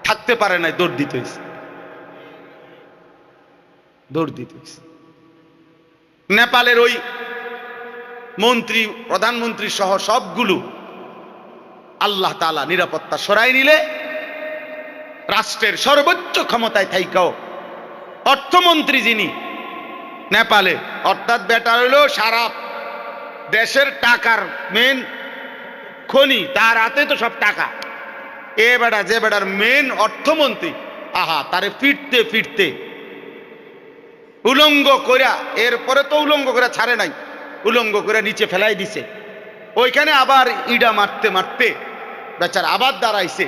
থাকতে পারে নাই, দৌড় দিতে হয়েছে, দৌড় দিতে হয়েছে। নেপালের ওই মন্ত্রী, প্রধানমন্ত্রী সহ সবগুলো আল্লাহ তাআলা নিরাপত্তা সরাই নিলে রাষ্ট্রের সর্বোচ্চ ক্ষমতায় থাইকাও অর্থমন্ত্রী যিনি নেপালে, অর্থাৎ বেটা হইল সারা দেশের টাকার মেন খনি, তার হাতে তো সব টাকা। এ বেটা, যে বেটার মেন অর্থমন্ত্রী, আহা, তারে ফিরতে ফিরতে উলঙ্গ কইরা, এরপরে তো উলঙ্গ করে ছাড়ে নাই, উলঙ্গ করে নিচে ফেলাই দিছে। ওইখানে আবার ইডা মারতে মারতে বেচার আবার দাঁড়াইছে,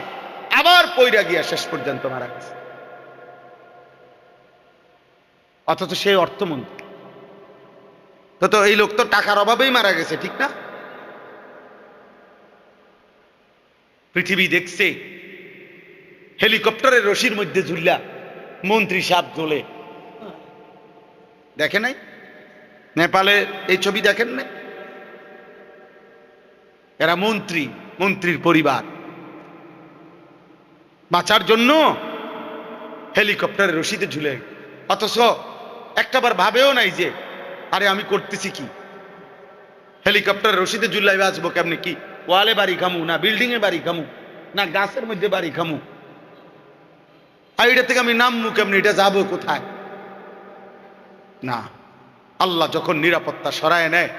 আবার পইরা গিয়া শেষ পর্যন্ত মারা গেছে। অথচ সেই অর্থমন্ত্রী তো এই লোক তো টাকার অভাবেই মারা গেছে, ঠিক না? পৃথিবী দেখছে হেলিকপ্টারের রশির মধ্যে ঝুললা মন্ত্রী সাপ ঝোলে, দেখে নাই? নেপালে এই ছবি দেখেন না? এরা মন্ত্রী, মন্ত্রীর পরিবার, বাঁচার জন্য হেলিকপ্টারের রশিতে ঝুলে, অথচ একটাবার ভাবেও নাই যে আরে আমি করতেছি কি, হেলিকপ্টারের রশিতে ঝুলাই বাঁচবো কেমনে, কি ওয়ালে বাড়ি খামু, না বিল্ডিং এ বাড়ি খামু, না গাছের মধ্যে বাড়ি খামু, আর এটা থেকে আমি নামবো কেমনে, এটা যাবো কোথায়? না, আল্লাহ যখন নিরাপত্তা সরায় নেয়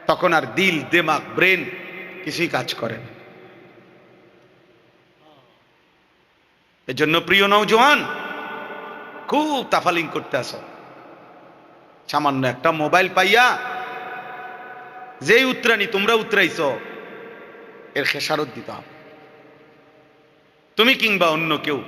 তখন আর দিল, দিমাগ, ব্রেন কিছুই কাজ করে না। এজন্য প্রিয় নওজোয়ান, খুব তাফালিং করতে আসো। সামান্য একটা মোবাইল পাইয়া যেই উত্তরানি তোমরা উতরাইছো, এর খেসারত দিতে হবে। তুমি কিংবা অন্য কেউ